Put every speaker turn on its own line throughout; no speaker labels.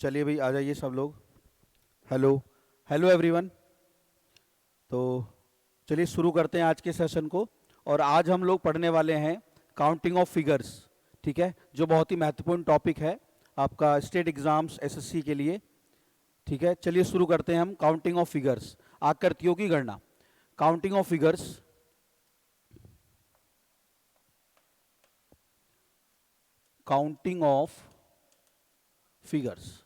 चलिए भाई आ जाइए सब लोग। हेलो। Hello everyone. तो चलिए शुरू करते हैं आज के सेशन को। और आज हम लोग पढ़ने वाले हैं काउंटिंग ऑफ फिगर्स। ठीक है, जो बहुत ही महत्वपूर्ण टॉपिक है आपका स्टेट एग्जाम्स एसएससी के लिए। ठीक है, चलिए शुरू करते हैं हम काउंटिंग ऑफ फिगर्स, आकृतियों की गणना। Counting of figures. Counting of figures.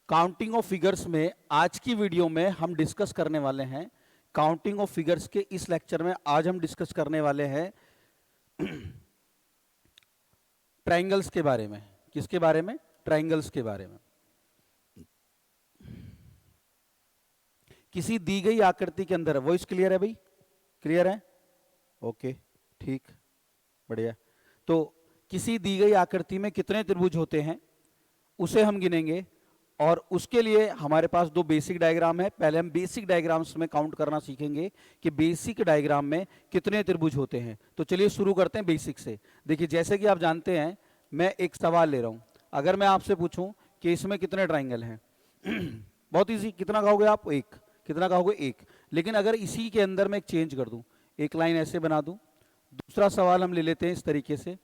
Counting of figures में आज की वीडियो में हम डिस्कस करने वाले हैं काउंटिंग ऑफ फिगर्स के इस लेक्चर में आज हम डिस्कस करने वाले हैं ट्रायंगल्स के बारे में। किसके बारे में? ट्रायंगल्स के बारे में। किसी दी गई आकृति के अंदर, वॉइस क्लियर है भाई? क्लियर है? ओके, ठीक, बढ़िया। तो किसी दी गई आकृति में कितने त्रिभुज होते हैं उसे हम गिनेंगे, और उसके लिए हमारे पास दो बेसिक डायग्राम है। पहले हम बेसिक डायग्राम्स में काउंट करना सीखेंगे कि बेसिक डायग्राम में कितने त्रिभुज होते हैं। तो चलिए शुरू करते हैं बेसिक से। देखिए, जैसे कि आप जानते हैं, मैं एक सवाल ले रहा हूं। अगर मैं आपसे पूछूं कि इसमें कितने ट्राइंगल हैं बहुत इजी, कितना कहोगे आप? एक। कितना कहोगे? एक। लेकिन अगर इसी के अंदर मैं एक चेंज कर दूं, एक लाइन ऐसे बना दूं। दूसरा सवाल हम ले लेते हैं इस तरीके से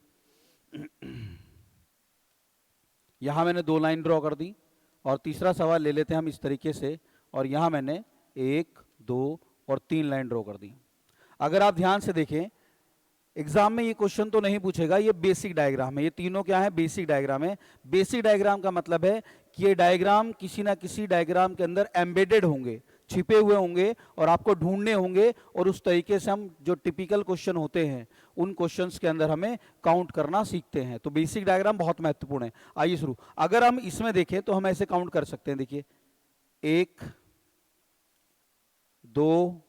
यहां मैंने दो लाइन ड्रॉ कर दी। और तीसरा सवाल ले लेते हैं हम इस तरीके से, और यहां मैंने एक, दो और तीन लाइन ड्रॉ कर दी। अगर आप ध्यान से देखें, एग्जाम में ये क्वेश्चन तो नहीं पूछेगा, ये बेसिक डायग्राम है। ये तीनों क्या है? बेसिक डायग्राम है। बेसिक डायग्राम का मतलब है कि ये डायग्राम किसी ना किसी डायग्राम के अंदर एम्बेडेड होंगे, छिपे हुए होंगे, और आपको ढूंढने होंगे। और उस तरीके से हम जो टिपिकल क्वेश्चन होते हैं उन क्वेश्चंस के अंदर हमें काउंट करना सीखते हैं। तो बेसिक डायग्राम बहुत महत्वपूर्ण है। आइए शुरू। अगर हम इसमें देखें तो हम ऐसे काउंट कर सकते हैं। देखिए, एक, दो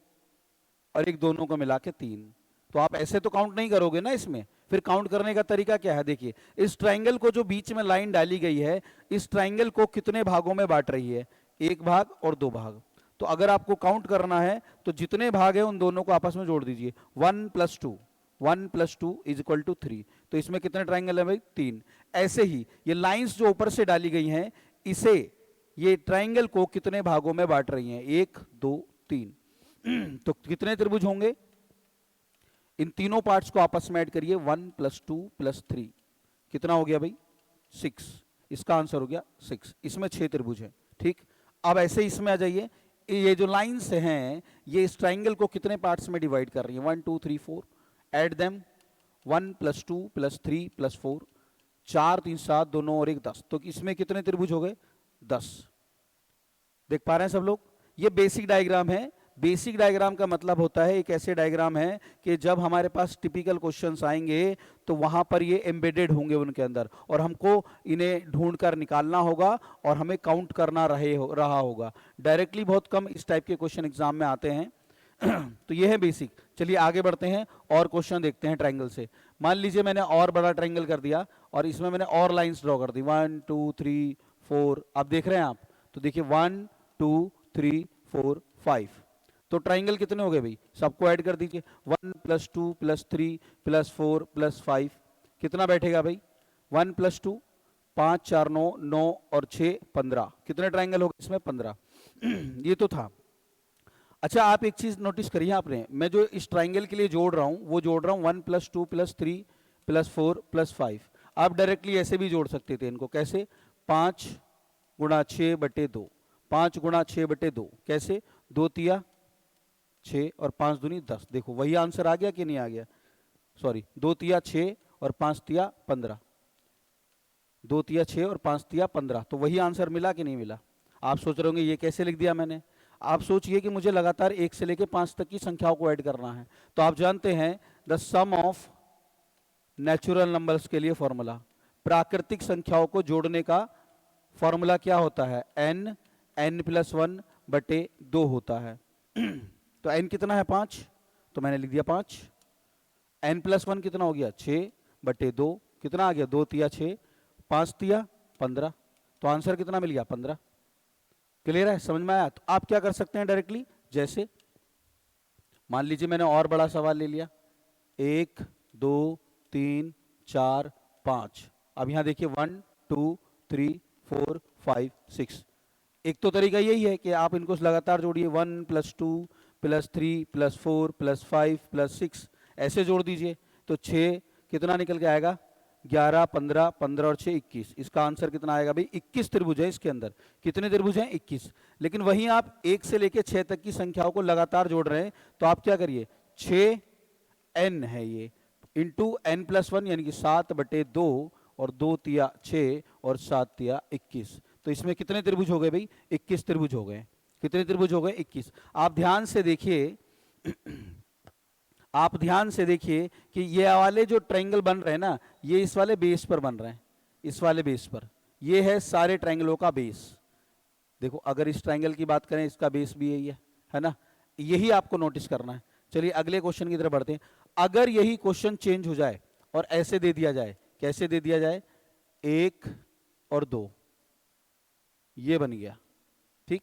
और एक, दोनों को मिला के तीन। तो आप ऐसे तो काउंट नहीं करोगे ना इसमें। फिर काउंट करने का तरीका क्या है? देखिए, इस ट्रायंगल को जो बीच में लाइन डाली गई है, इस ट्रायंगल को कितने भागों में बांट रही है? एक भाग और दो भाग। तो अगर आपको काउंट करना है तो जितने भाग है उन दोनों को आपस में जोड़ दीजिए। 1+2, 1+2 इज इक्वल टू 3। तो इसमें कितने ट्रायंगल है भाई? तीन। ऐसे ही ये लाइंस जो ऊपर से डाली गई हैं, इसे, ये ट्रायंगल को कितने भागों में बांट रही हैं? एक, दो, तीन। तो कितने त्रिभुज होंगे? इन तीनों पार्ट्स को आपस में ऐड करिए। 1+2+3 कितना हो गया भाई? 6। इसका आंसर हो गया 6। इसमें 6 त्रिभुज है। ठीक, अब ऐसे इसमें आ जाइए। ये जो लाइंस हैं ये इस ट्राइंगल को कितने पार्ट्स में डिवाइड कर रही है? 1 2 3 4। Add them. 1+2+3+4, 4 3 7, दोनों और एक 10। तो इसमें कितने त्रिभुज हो गए? 10। देख पा रहे हैं सब लोग? ये बेसिक डायग्राम है। बेसिक डायग्राम का मतलब होता है एक ऐसे डायग्राम है कि जब हमारे पास टिपिकल क्वेश्चंस आएंगे तो वहां पर ये एम्बेडेड होंगे उनके अंदर, और हमको इन्हें ढूंढ कर निकालना होगा और हमें काउंट करना रहा होगा। डायरेक्टली बहुत कम इस टाइप के क्वेश्चन एग्जाम में आते हैं तो ये है बेसिक। चलिए आगे बढ़ते हैं और क्वेश्चन देखते हैं ट्रायंगल से। मान लीजिए मैंने और बड़ा ट्रायंगल कर दिया और इसमें मैंने और लाइंस ड्रॉ कर दी। 1 2 3 4। अब देख रहे हैं आप? तो देखिए 1 2 3 4 5। तो ट्राइंगल कितने हो गए भाई? सबको ऐड कर दीजिए। 1+2+3+4+5 कितना बैठेगा भाई? 1+2, 5 4 9, 9 और 6 15। कितने ट्राइंगल हो गए इसमें? 15। ये तो था। अच्छा, आप एक चीज नोटिस करिए आपने, मैं जो इस ट्राइंगल के लिए जोड़ रहा हूं वो जोड़ रहा हूं 1+2+3+4+5। आप डायरेक्टली ऐसे भी जोड़ सकते थे इनको। कैसे? 5×6/2। 5×6/2 कैसे? 2 तिया 6 और 5 दूनी 10। देखो वही आंसर आ गया कि नहीं आ गया? सॉरी, 2 तिया 6 और 5 तिया 15। 2 तिया 6 और 5 तिया 15। तो वही आंसर मिला कि नहीं मिला? आप सोच रहे होंगे ये कैसे लिख दिया मैंने। आप सोचिए कि मुझे लगातार 1 से लेकर 5 तक की संख्याओं को ऐड करना है। तो आप जानते हैं the sum of natural numbers के लिए फॉर्मूला, प्राकृतिक संख्याओं को जोड़ने का फॉर्मूला क्या होता है? n+1/2 होता है। तो n कितना है? 5। तो मैंने लिख दिया 5। n+1 कितना हो गया? 6/2। कितना आ गया? 2 तिया 6, 5 तिया 15। तो आंसर कितना मिल गया? 15। क्लियर है? समझ में आया? तो आप क्या कर सकते हैं डायरेक्टली, जैसे मान लीजिए मैंने और बड़ा सवाल ले लिया। 1 2 3 4 5। अब यहां देखिए 1 2 3 4 5 6। एक तो तरीका यही है कि आप इनको लगातार जोड़िए, 1 + 2 + 3 + 4 + 5 + 6 ऐसे जोड़ दीजिए। तो 6 कितना निकल के आएगा, 11 15 15 और 6 21। इसका आंसर कितना आएगा भाई, 21 त्रिभुज है इसके अंदर। कितने त्रिभुज हैं, 21। लेकिन वहीं आप 1 से लेके 6 तक की संख्याओं को लगातार जोड़ रहे हैं, तो आप क्या करिए, 6n है ये, इंटू n+1 यानी कि 7/2 और 2 तिया 6 और 7 तिया 21। तो इसमें कितने त्रिभुज हो गए भाई, 21 त्रिभुज हो गए। कितने त्रिभुज हो गए, 21। आप ध्यान से देखिए आप ध्यान से देखिए कि ये वाले जो ट्रायंगल बन रहे हैं ना, ये इस वाले बेस पर बन रहे हैं, इस वाले बेस पर। ये है सारे ट्रायंगलों का बेस। देखो अगर इस ट्रायंगल की बात करें, इसका बेस भी यही है ना, यही आपको नोटिस करना है। चलिए अगले क्वेश्चन की तरफ बढ़ते हैं। अगर यही क्वेश्चन चेंज हो जाए और ऐसे दे दिया जाए, कैसे दे दिया जाए, 1 और 2, ये बन गया, ठीक,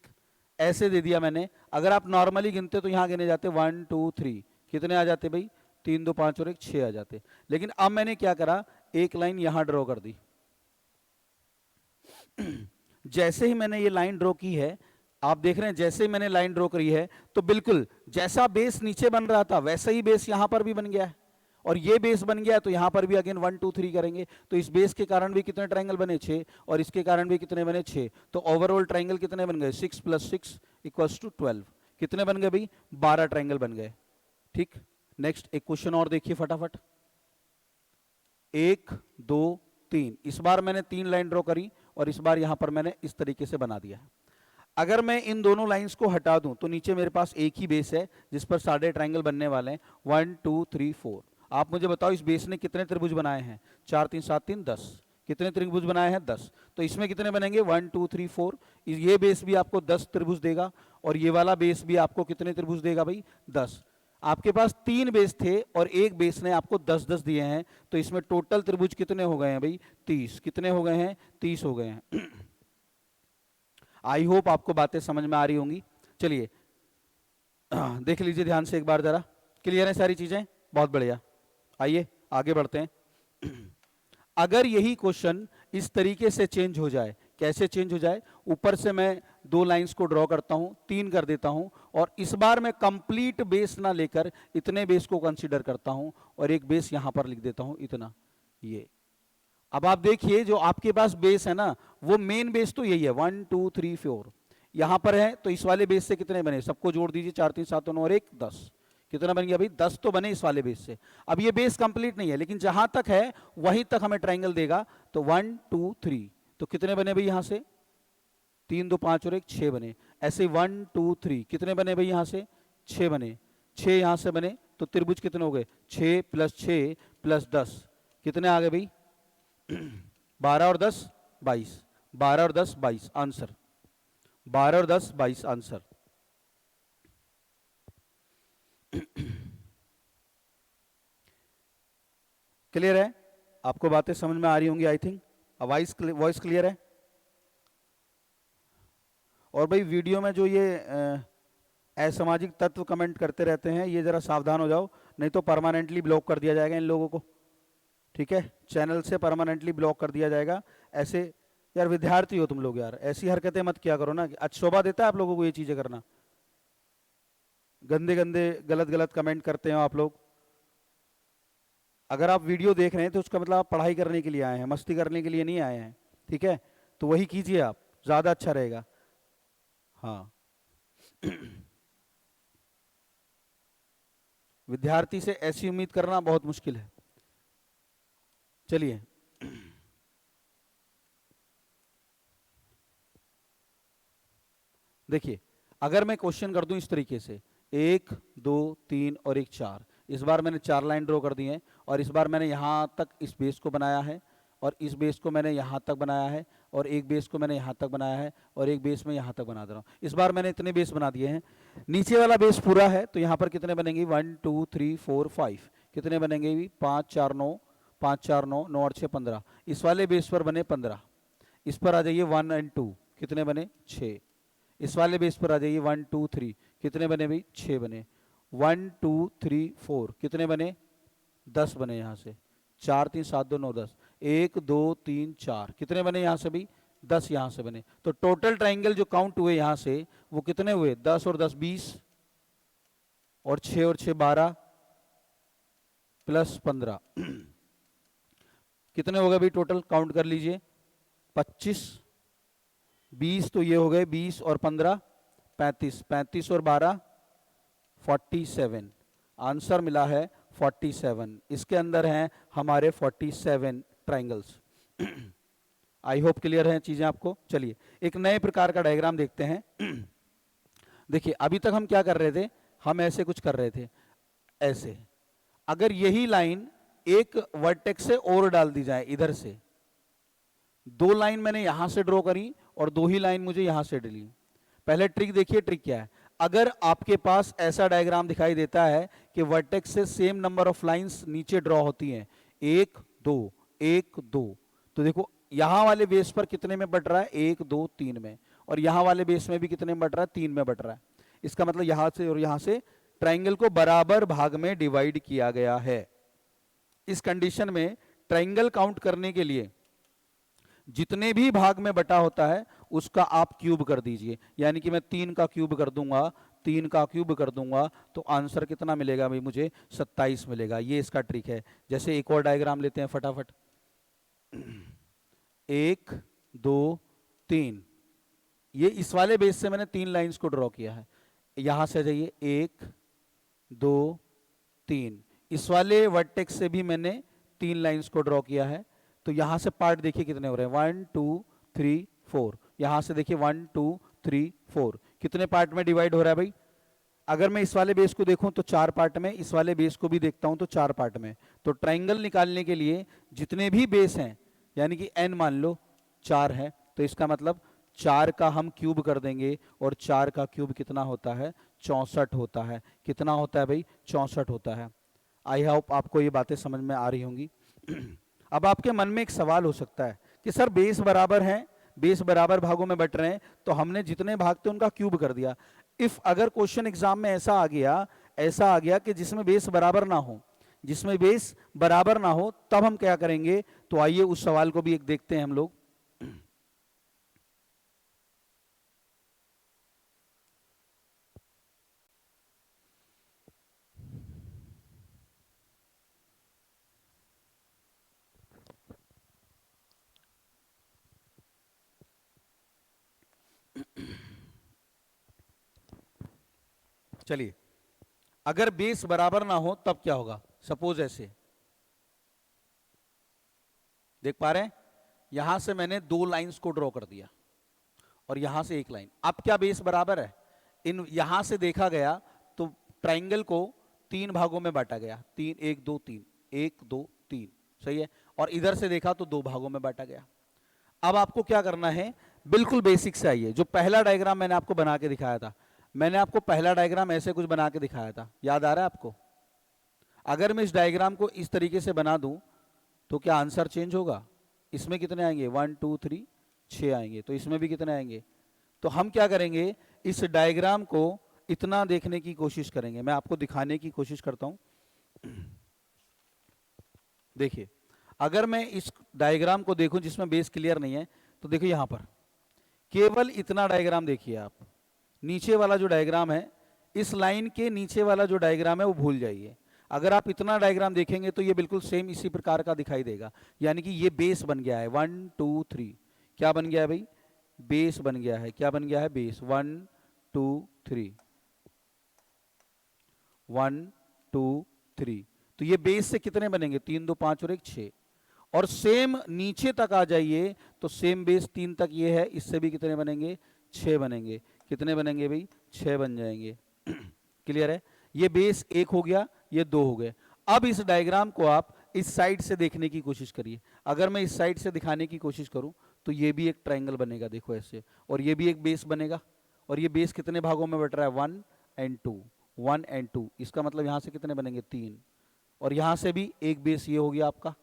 ऐसे दे दिया मैंने। अगर आप नॉर्मली गिनते तो यहां गिने जाते 1 2 3, कितने आ जाते भाई, 3 2 5 और 1 6 आ जाते। लेकिन अब मैंने क्या करा, एक लाइन यहां ड्रॉ कर दी। जैसे ही मैंने ये लाइन ड्रॉ की है, आप देख रहे हैं, जैसे ही मैंने लाइन ड्रॉ करी है, तो बिल्कुल जैसा बेस नीचे बन रहा था वैसा ही बेस यहां पर भी बन गया है। और ये बेस बन गया, तो यहां पर भी अगेन 1 2 3 करेंगे, तो इस बेस के कारण भी कितने ट्रायंगल बने, 6, और इसके कारण भी कितने बने, 6। तो ओवरऑल ट्रायंगल कितने बन गए, 6 + 6 = 12। कितने बन गए भाई, 12 ट्रायंगल बन गए। ठीक, नेक्स्ट एक क्वेश्चन और देखिए फटाफट। 1 2 3, इस बार मैंने 3 लाइन ड्रॉ करी और इस बार यहां पर मैंने इस तरीके से बना दिया है। अगर मैं इन दोनों लाइंस को हटा दूं तो नीचे मेरे पास एक ही बेस है जिस पर सारे ट्रायंगल बनने वाले हैं, 1 2 3 4। आप मुझे बताओ इस बेस ने कितने त्रिभुज बनाए हैं, 4 3 7 3 10। कितने त्रिभुज बनाए हैं, 10। तो इसमें कितने बनेंगे, 1 2 3 4। ये बेस भी आपको 10 त्रिभुज देगा और ये वाला बेस भी आपको कितने त्रिभुज देगा भाई, 10। आपके पास 3 बेस थे और एक बेस ने आपको 10 10 दिए हैं, तो इसमें टोटल त्रिभुज कितने हो गए हैं भाई, 30। कितने हो गए हैं, 30 हो गए हैं। आई होप आपको बातें समझ में आ रही होंगी। चलिए देख लीजिए ध्यान से एक बार जरा, क्लियर है सारी चीजें, बहुत बढ़िया। आइए आगे बढ़ते हैं। अगर यही क्वेश्चन इस तरीके से चेंज हो जाए, कैसे चेंज हो जाए, ऊपर से मैं 2 लाइंस को ड्रॉ करता हूं, 3 कर देता हूं, और इस बार मैं कंप्लीट बेस ना लेकर इतने बेस को कंसीडर करता हूं और एक बेस यहां पर लिख देता हूं इतना, ये। अब आप देखिए जो आपके पास बेस है ना, वो मेन बेस तो यही है, 1 2 3 4 यहां पर है। तो इस वाले बेस से कितने बने, सबको जोड़ दीजिए, 4 3 7 9 और 1 10। कितना बन गया भाई, 10 तो बने इस वाले बेस से। अब ये बेस कंप्लीट नहीं है, लेकिन जहां तक है वहीं तक हमें ट्रायंगल देगा। तो 1 2 3, तो कितने बने भाई यहां से, 3 2 5 और 1 6 बने। ऐसे 1 2 3 कितने बने भाई यहां से, 6 बने। 6 यहां से बने, तो त्रिभुज कितने हो गए, 6 + 6 + 10, कितने आ गए भाई, 12 और 10 22, 12 और 10 22 आंसर, 12 और 10 22 आंसर। क्लियर है, आपको बातें समझ में आ रही होंगी आई थिंक। वॉइस क्लियर है। और भाई वीडियो में जो ये असामाजिक तत्व कमेंट करते रहते हैं, ये जरा सावधान हो जाओ, नहीं तो परमानेंटली ब्लॉक कर दिया जाएगा इन लोगों को। ठीक है, चैनल से परमानेंटली ब्लॉक कर दिया जाएगा। ऐसे यार विद्यार्थी हो तुम लोग यार, ऐसी हरकतें मत किया करो ना। अच्छा शोभा देता है आप लोगों को ये चीजें करना, गंदे गंदे गलत गलत कमेंट करते हो आप लोग। अगर आप वीडियो देख रहे हैं तो उसका मतलब आप पढ़ाई करने के लिए आए हैं, मस्ती करने के लिए नहीं आए हैं। ठीक है, तो वही कीजिए आप, ज्यादा अच्छा रहेगा। हाँ विद्यार्थी से ऐसी उम्मीद करना बहुत मुश्किल है। चलिए देखिए, अगर मैं क्वेश्चन कर दूं इस तरीके से, 1 2 3 और 1 4, इस बार मैंने 4 लाइन ड्रॉ कर दी है और इस बार मैंने यहां तक इस बेस को बनाया है और इस बेस को मैंने यहां तक बनाया है और एक बेस को मैंने यहां तक बनाया है और एक बेस में यहां तक बना दे रहा हूं। इस बार मैंने इतने बेस बना दिए हैं। नीचे वाला बेस पूरा है, तो यहां पर कितने बनेंगे, 1 2 3 4 5, कितने बनेंगे, 5 4 9, 5 4 9, 9 और 6 15। इस वाले बेस पर बने 15। इस पर आ जाइए 1 और 2, कितने बने, 6। इस वाले बेस पर आ जाइए 1 2 3, कितने बने भाई, 6 बने। 1 2 3 4, कितने बने, 10 बने। यहां से 4 3 7 2 9 10, 1 2 3 4, कितने बने यहां से भाई, 10 यहां से बने, तो टोटल ट्राइंगल जो काउंट हुए यहां से वो कितने हुए, 10 और 10 20, और 6 और 6 12 प्लस 15 कितने हो गए भाई टोटल, काउंट कर लीजिए, 25, 20 तो ये हो गए 20 और 15 35, 35 और 12 47, आंसर मिला है 47। इसके अंदर हैं हमारे 47 ट्राइंगल्स। आई होप क्लियर है चीजें आपको। चलिए एक नए प्रकार का डायग्राम देखते हैं। देखिए अभी तक हम क्या कर रहे थे, हम ऐसे कुछ कर रहे थे, ऐसे। अगर यही लाइन एक वर्टेक्स से और डाल दी जाए, इधर से 2 लाइन मैंने यहां से ड्रॉ करी और 2 ही लाइन मुझे यहां से डली। पहले ट्रिक देखिए, ट्रिक क्या है। अगर आपके पास ऐसा डायग्राम दिखाई देता है कि वर्टेक्स से सेम नंबर ऑफ लाइंस नीचे ड्रॉ होती हैं, 1 2 1 2, तो देखो यहां वाले बेस पर कितने में बट रहा है, 1 2 3 में, और यहां वाले बेस में भी कितने में बट रहा है, 3 में बट रहा है। इसका मतलब यहां से और यहां से ट्राइंगल को बराबर भाग में डिवाइड किया गया है। इस कंडीशन में ट्राइंगल काउंट करने के लिए जितने भी भाग में बटा होता है उसका आप क्यूब कर दीजिए, यानी कि मैं 3 का क्यूब कर दूंगा, 3 का क्यूब कर दूंगा, तो आंसर कितना मिलेगा भाई मुझे, 27 मिलेगा। ये इसका ट्रिक है। जैसे एक और डायग्राम लेते हैं फटाफट, 1 2 3, ये इस वाले बेस से मैंने 3 लाइंस को ड्रॉ किया है। यहां से जाइए, 1 2 3, इस वाले वर्टेक्स से भी मैंने 3 लाइंस को ड्रॉ किया है। तो यहां से पार्ट देखिए कितने हो रहे हैं, 1 2 3 4, यहां से देखिए 1 2 3 4, कितने पार्ट में डिवाइड हो रहा है भाई। अगर मैं इस वाले बेस को देखूं तो 4 पार्ट में, इस वाले बेस को भी देखता हूं तो 4 पार्ट में। तो ट्राइंगल निकालने के लिए जितने भी बेस हैं, यानी कि n मान लो 4 है, तो इसका मतलब 4 का हम क्यूब कर देंगे, और 4 का क्यूब कितना होता है, 64 होता है। कितना होता है भाई, 64 होता है। आई होप आपको ये बातें समझ में आ रही होंगी। अब आपके मन में एक सवाल हो सकता है कि सर बेस बराबर हैं, बेस बराबर भागों में बट रहे हैं, तो हमने जितने भाग थे उनका क्यूब कर दिया। इफ अगर क्वेश्चन एग्जाम में ऐसा आ गया कि जिसमें बेस बराबर ना हो, जिसमें बेस बराबर ना हो, तब हम क्या करेंगे। तो आइए उस सवाल को भी एक देखते हैं हम लोग। चलिए, अगर बेस बराबर ना हो तब क्या होगा। सपोज ऐसे देख पा रहे हैं, यहां से मैंने 2 लाइंस को ड्रॉ कर दिया और यहां से 1 लाइन। अब क्या बेस बराबर है, इन यहां से देखा गया तो ट्राइंगल को 3 भागों में बांटा गया, 3 1 2 3 1 2 3, सही है। और इधर से देखा तो 2 भागों में बांटा गया। अब आपको क्या करना है, बिल्कुल बेसिक से आइए। जो पहला डायग्राम मैंने आपको बना के दिखाया था, मैंने आपको पहला डायग्राम ऐसे कुछ बना के दिखाया था, याद आ रहा है आपको। अगर मैं इस डायग्राम को इस तरीके से बना दूं तो क्या आंसर चेंज होगा। इसमें कितने आएंगे, 1 2 3 6 आएंगे, तो इसमें भी कितने आएंगे। तो हम क्या करेंगे, इस डायग्राम को इतना देखने की कोशिश करेंगे। मैं आपको दिखाने की कोशिश करता हूं। देखिए, अगर मैं इस डायग्राम को देखूं जिसमें बेस क्लियर नहीं है, तो देखो यहां पर केवल इतना डायग्राम देखिए आप। नीचे वाला जो डायग्राम है, इस लाइन के नीचे वाला जो डायग्राम है वो भूल जाइए। अगर आप इतना डायग्राम देखेंगे तो ये बिल्कुल सेम इसी प्रकार का दिखाई देगा। यानी कि ये बेस बन गया है, 1 2 3, क्या बन गया है भाई, बेस बन गया है। क्या बन गया है, बेस, 1 2 3 1 2 3। तो ये बेस से कितने बनेंगे, 3 2 5 और 1 6। और सेम नीचे तक आ जाइए तो सेम बेस 3 तक ये है, इससे भी कितने बनेंगे, 6 बनेंगे। कितने बनेंगे भाई, 6 बन जाएंगे। क्लियर है। ये बेस 1 हो गया, ये 2 हो गए। अब इस डायग्राम को आप इस साइड से देखने की कोशिश करिए। अगर मैं इस साइड से दिखाने की कोशिश करूं तो ये भी एक ट्राइंगल बनेगा, देखो ऐसे, और ये भी एक बेस बनेगा। और ये बेस कितने भागों में बट रहा है, 1 एंड 2, 1 एंड 2। इसका मतलब यहां से कितने बनेंगे, 3। और यहां से भी एक बेस ये हो गया आपका,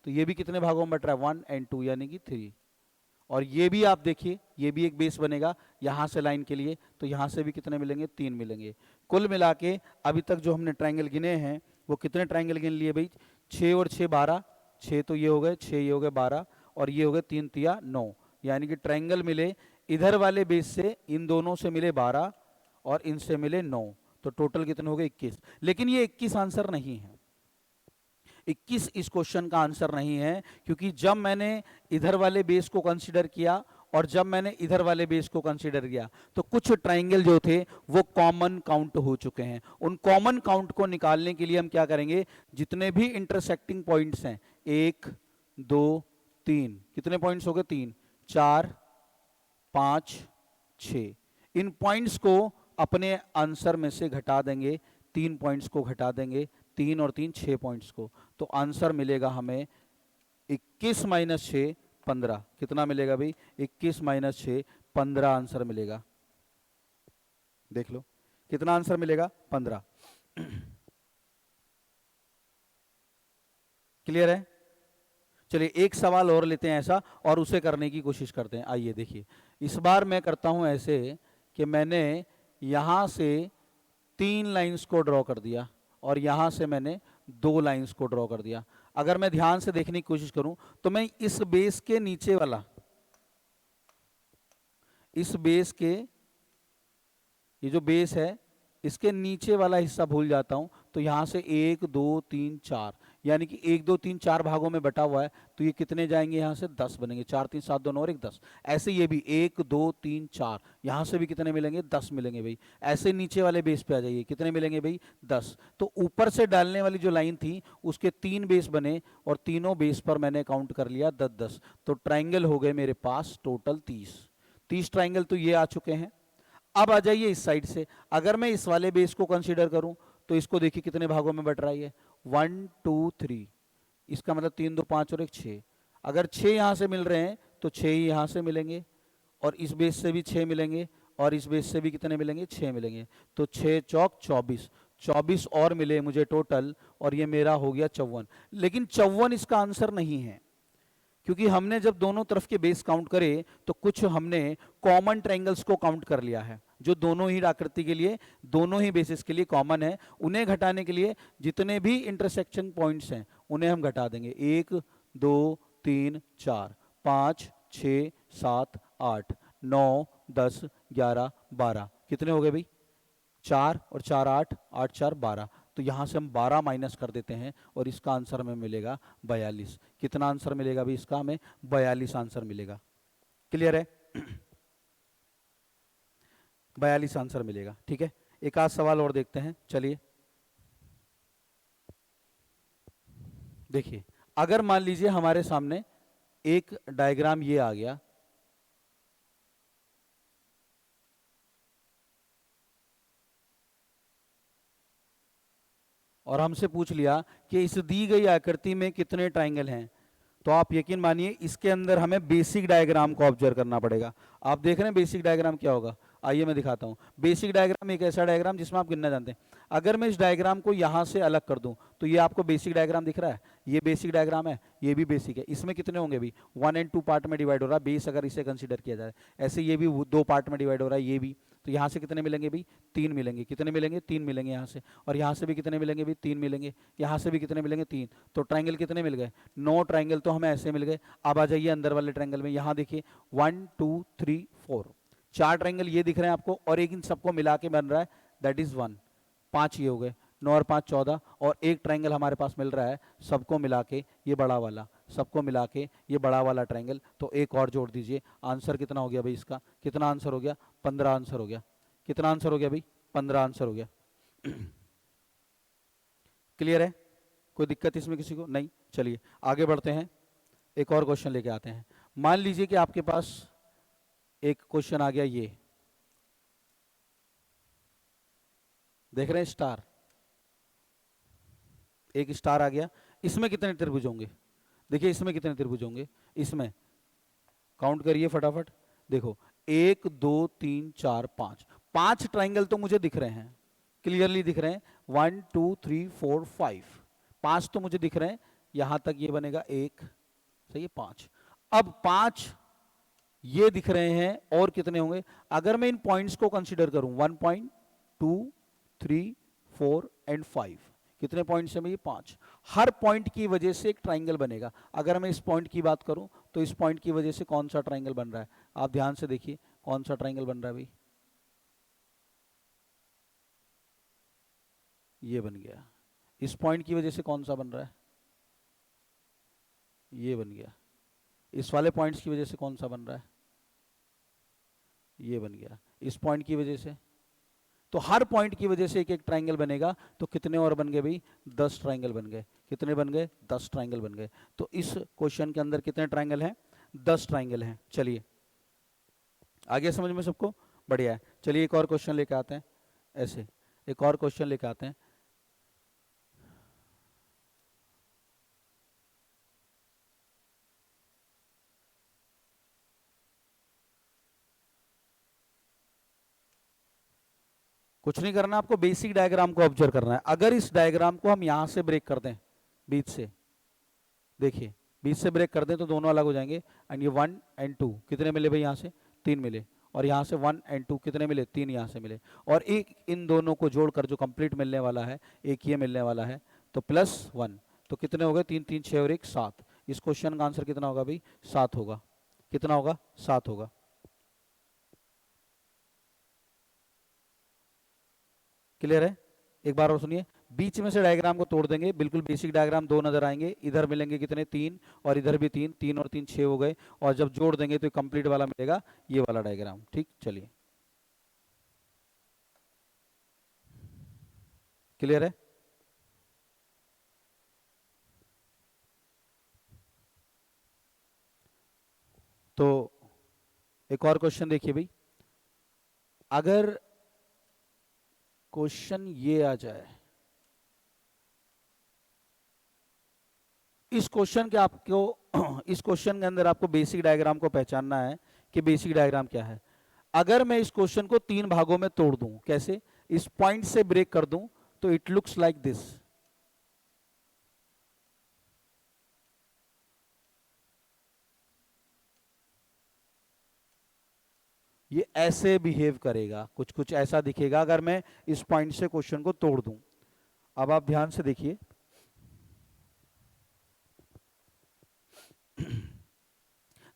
तो ये भी कितने भागों में बट रहा है, 1 एंड 2 यानी कि 3। और ये भी आप देखिए, ये भी एक बेस बनेगा यहां से लाइन के लिए, तो यहां से भी कितने मिलेंगे, 3 मिलेंगे। कुल मिला के अभी तक जो हमने ट्राइंगल गिने हैं वो कितने ट्राइंगल गिन लिए भाई, 6 और 6 12, 6 तो ये हो गए, 6 ये हो गए 12, और ये हो गए 3 तिया 9। यानी कि ट्रायंगल मिले, इधर वाले बेस से इन दोनों से मिले 12 और इनसे मिले 9, तो टोटल कितने हो गए 21। लेकिन ये 21 आंसर नहीं है, 21 इस क्वेश्चन का आंसर नहीं है, क्योंकि जब मैंने इधर वाले बेस को कंसीडर किया और जब मैंने इधर वाले बेस को कंसीडर किया तो कुछ ट्राइंगल जो थे वो कॉमन काउंट हो चुके हैं। उन कॉमन काउंट को निकालने के लिए हम क्या करेंगे, जितने भी इंटरसेक्टिंग पॉइंट्स हैं, 1 2 3, कितने पॉइंट्स हो गए, 3 4 5 6, इन पॉइंट्स को अपने आंसर में से घटा देंगे, 3 पॉइंट्स को घटा देंगे, 3 और 3 6 पॉइंट्स को, तो आंसर मिलेगा हमें 21 माइनस 6 15। कितना मिलेगा भाई, 21 माइनस 6 15 आंसर मिलेगा। देख लो कितना आंसर मिलेगा, 15। क्लियर है? चलिए एक सवाल और लेते हैं ऐसा और उसे करने की कोशिश करते हैं। आइए देखिए, इस बार मैं करता हूं ऐसे कि मैंने यहां से 3 लाइंस को ड्रॉ कर दिया और यहां से मैंने 2 लाइंस को ड्रॉ कर दिया। अगर मैं ध्यान से देखने की कोशिश करूं तो मैं इस बेस के नीचे वाला, इस बेस के, ये जो बेस है इसके नीचे वाला हिस्सा भूल जाता हूं, तो यहां से 1 2 3 4, यानी कि 1 2 3 4 भागों में बटा हुआ है, तो ये कितने जाएंगे, यहां से 10 बनेंगे, 4 3 7 2 9 और 1 10। ऐसे ये भी 1 2 3 4, यहां से भी कितने मिलेंगे, 10 मिलेंगे भाई। ऐसे नीचे वाले बेस पे आ जाइए, कितने मिलेंगे भाई, 10। तो ऊपर से डालने वाली जो लाइन थी उसके 3 बेस बने और तीनों बेस पर मैंने काउंट कर लिया 10 10, तो ट्राइंगल हो गए मेरे पास टोटल 30 ट्राइंगल तो ये आ चुके हैं। अब आ जाइए इस साइड से, अगर मैं इस वाले बेस को कंसीडर करूं तो इसको देखिए कितने भागों में बट रहा है, 1 2 3, इसका मतलब 3 2 5 और 1 6। अगर 6 यहां से मिल रहे हैं तो 6 ही यहां से मिलेंगे और इस बेस से भी 6 मिलेंगे और इस बेस से भी कितने मिलेंगे, 6 मिलेंगे, तो 6 चौक 24, 24 और मिले मुझे टोटल, और ये मेरा हो गया 54। लेकिन 54 इसका आंसर नहीं है, क्योंकि हमने जब दोनों तरफ के बेस काउंट करे तो कुछ हमने कॉमन ट्रायंगल्स को काउंट कर लिया है, जो दोनों ही आकृति के लिए, दोनों ही बेसिस के लिए कॉमन है। उन्हें घटाने के लिए जितने भी इंटरसेक्शन पॉइंट्स हैं उन्हें हम घटा देंगे, 1 2 3 4 5 6 7 8 9 10 11 12, कितने हो गए भाई, 4 और 4 8, 8 4 12, तो यहां से हम 12 माइनस कर देते हैं और इसका आंसर हमें मिलेगा 42। कितना आंसर मिलेगा भाई इसका, हमें 42 आंसर मिलेगा। क्लियर है? 42 आंसर मिलेगा। ठीक है, एक आध सवाल और देखते हैं। चलिए देखिए, अगर मान लीजिए हमारे सामने एक डायग्राम ये आ गया, और हमसे पूछ लिया कि इस दी गई आकृति में कितने ट्राइंगल हैं, तो आप यकीन मानिए इसके अंदर हमें बेसिक डायग्राम को ऑब्जर्व करना पड़ेगा। आप देख रहे हैं बेसिक डायग्राम क्या होगा, आइए मैं दिखाता हूं। बेसिक डायग्राम एक ऐसा डायग्राम जिसमें आप गिनना जानते हैं। अगर मैं इस डायग्राम को यहां से अलग कर दूं तो ये आपको बेसिक डायग्राम दिख रहा है, ये बेसिक डायग्राम है, ये भी बेसिक है। इसमें कितने होंगे भी, 1 और 2 पार्ट में डिवाइड हो रहा है बेस, अगर इसे कंसीडर किया जाए। ऐसे ये भी 2 पार्ट में डिवाइड हो रहा है, ये भी, तो यहाँ से कितने मिलेंगे भी, 3 मिलेंगे। कितने मिलेंगे, 3 मिलेंगे यहाँ से, और यहाँ से भी कितने मिलेंगे भी, 3 मिलेंगे। यहाँ से भी कितने मिलेंगे, 3। तो ट्राइंगल कितने मिल गए, 9 ट्राइंगल तो हमें ऐसे मिल गए। अब आ जाइए अंदर वाले ट्राइंगल में, यहाँ देखिए 1 2 3 4, 4 ट्राइंगल ये दिख रहे हैं आपको, और एक इन सबको मिला के बन रहा है, दैट इज 1, 5 ये हो गए, 9 और 5 14, और एक ट्राइंगल हमारे पास मिल रहा है सबको मिला के, ये बड़ा वाला, सबको मिला के ये बड़ा वाला ट्राइंगल, तो एक और जोड़ दीजिए। आंसर कितना हो गया भाई इसका, कितना आंसर हो गया, 15 आंसर हो गया। कितना आंसर हो गया भाई, 15 आंसर हो गया। क्लियर है? कोई दिक्कत इसमें किसी को नहीं? चलिए आगे बढ़ते हैं, एक और क्वेश्चन लेके आते हैं। मान लीजिए कि आपके पास एक क्वेश्चन आ गया, ये देख रहे हैं स्टार, एक स्टार आ गया, इसमें कितने त्रिभुज होंगे, देखिए इसमें कितने त्रिभुज होंगे, इसमें काउंट करिए फटाफट। देखो 1 2 3 4 5, 5 ट्राइंगल तो मुझे दिख रहे हैं, क्लियरली दिख रहे हैं, 1 2 3 4 5, 5 तो मुझे दिख रहे हैं, यहां तक ये बनेगा 1, सही है, 5। अब 5 ये दिख रहे हैं, और कितने होंगे, अगर मैं इन पॉइंट्स को कंसीडर करूं 1.2 3 4 एंड 5, कितने पॉइंट्स हैं भाई? 5। हर पॉइंट की वजह से एक ट्राइंगल बनेगा। अगर मैं इस पॉइंट की बात करूं तो इस पॉइंट की वजह से कौन सा ट्राइंगल बन रहा है? आप ध्यान से देखिए कौन सा ट्राइंगल बन रहा है भाई? ये बन गया। इस पॉइंट की वजह से कौन सा बन रहा है? ये बन गया। इस वाले पॉइंट्स की वजह से कौन सा बन रहा है? ये बन गया। इस पॉइंट की वजह से, तो हर पॉइंट की वजह से एक एक ट्राइंगल बनेगा। तो कितने और बन गए भाई? 10 ट्राइंगल बन गए। कितने बन गए? 10 ट्राइंगल बन गए। तो इस क्वेश्चन के अंदर कितने ट्राइंगल हैं? 10 ट्राइंगल हैं। चलिए आगे समझ में सबको? बढ़िया है। चलिए एक और क्वेश्चन लेके आते हैं। ऐसे एक और क्वेश्चन लेके आते हैं। कुछ नहीं करना आपको, बेसिक डायग्राम को ऑब्जर्व करना है। अगर इस डायग्राम को हम यहां से ब्रेक कर दें बीच से, देखिए बीच से ब्रेक कर दें तो दोनों अलग हो जाएंगे। एंड ये 1 एंड 2 कितने मिले भाई? यहाँ से 3 मिले। और यहाँ से 1 एंड 2 कितने मिले? 3 यहाँ से मिले। और एक इन दोनों को जोड़कर जो कंप्लीट मिलने वाला है, एक ये मिलने वाला है, तो +1। तो कितने हो गए? 3 3 6 और 1 7। इस क्वेश्चन का आंसर कितना होगा भाई? 7 होगा। कितना होगा? 7 होगा। क्लियर है? एक बार और सुनिए। बीच में से डायग्राम को तोड़ देंगे, बिल्कुल बेसिक डायग्राम, 2 नजर आएंगे। इधर मिलेंगे कितने? 3। और इधर भी 3। 3 और 3 6 हो गए। और जब जोड़ देंगे तो कंप्लीट वाला मिलेगा, ये वाला डायग्राम। ठीक, चलिए क्लियर है? तो एक और क्वेश्चन देखिए भाई। अगर क्वेश्चन ये आ जाए, इस क्वेश्चन के आपको इस क्वेश्चन के अंदर आपको बेसिक डायग्राम को पहचानना है कि बेसिक डायग्राम क्या है। अगर मैं इस क्वेश्चन को 3 भागों में तोड़ दूं, कैसे? इस पॉइंट से ब्रेक कर दूं तो इट लुक्स लाइक दिस। ये ऐसे बिहेव करेगा, कुछ कुछ ऐसा दिखेगा अगर मैं इस पॉइंट से क्वेश्चन को तोड़ दूं। अब आप ध्यान से देखिए।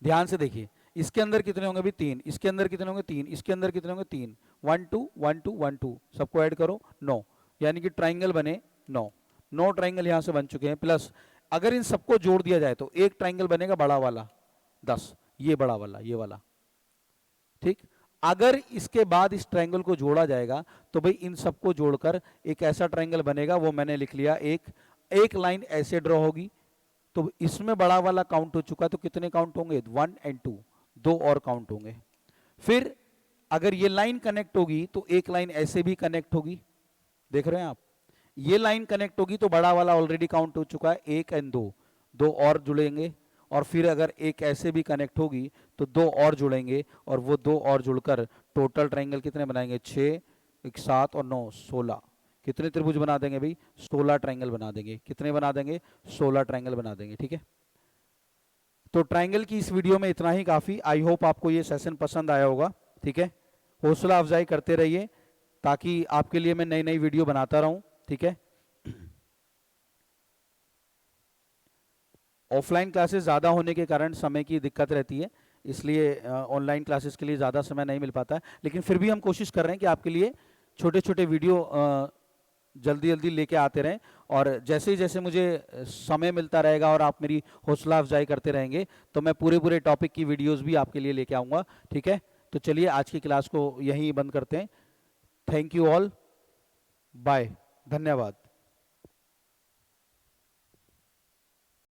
ध्यान से देखिए, इसके अंदर कितने होंगे भी? 3। इसके अंदर कितने होंगे? 3। इसके अंदर कितने होंगे? 3। 1 2 1 2 1 2, सबको ऐड करो 9। यानी कि ट्राइंगल बने 9। 9 ट्राइंगल यहां से बन चुके हैं। प्लस अगर इन सबको जोड़ दिया जाए तो एक ट्राइंगल बनेगा बड़ा वाला 10, ये बड़ा वाला, ये वाला। ठीक। अगर इसके बाद इस ट्रायंगल को जोड़ा जाएगा तो भाई इन सबको जोड़कर एक ऐसा ट्रायंगल बनेगा, वो मैंने लिख लिया। एक लाइन ऐसे ड्रॉ होगी। तो इसमें बड़ा वाला काउंट हो चुका, तो कितने काउंट होंगे? 1 एंड 2, 2 और काउंट होंगे। फिर अगर ये लाइन कनेक्ट होगी तो एक लाइन ऐसे भी कनेक्ट होगी, देख रहे हैं आप? ये लाइन कनेक्ट होगी तो बड़ा वाला ऑलरेडी काउंट हो चुका है, 1 एंड 2, 2 और जुड़ेंगे। और फिर अगर एक ऐसे भी कनेक्ट होगी तो 2 और जुड़ेंगे, और वो 2 और जुड़कर टोटल ट्रायंगल कितने बनाएंगे? 6, 1 7 और 9 16। कितने त्रिभुज बना देंगे भाई? 16 ट्रायंगल बना देंगे। कितने बना देंगे? 16 ट्रायंगल बना देंगे। ठीक है, तो ट्रायंगल की इस वीडियो में इतना ही काफी। आई होप आपको ये सेशन पसंद आया होगा। ठीक है, हौसला अफजाई करते रहिए ताकि आपके लिए मैं नई नई वीडियो बनाता रहूं। ठीक है, ऑफलाइन क्लासेस ज़्यादा होने के कारण समय की दिक्कत रहती है, इसलिए ऑनलाइन क्लासेस के लिए ज़्यादा समय नहीं मिल पाता है। लेकिन फिर भी हम कोशिश कर रहे हैं कि आपके लिए छोटे छोटे वीडियो जल्दी जल्दी लेके आते रहें। और जैसे मुझे समय मिलता रहेगा और आप मेरी हौसला अफजाई करते रहेंगे तो मैं पूरे पूरे टॉपिक की वीडियोस भी आपके लिए लेके आऊँगा। ठीक है, तो चलिए आज की क्लास को यहीं बंद करते हैं। थैंक यू ऑल, बाय, धन्यवाद।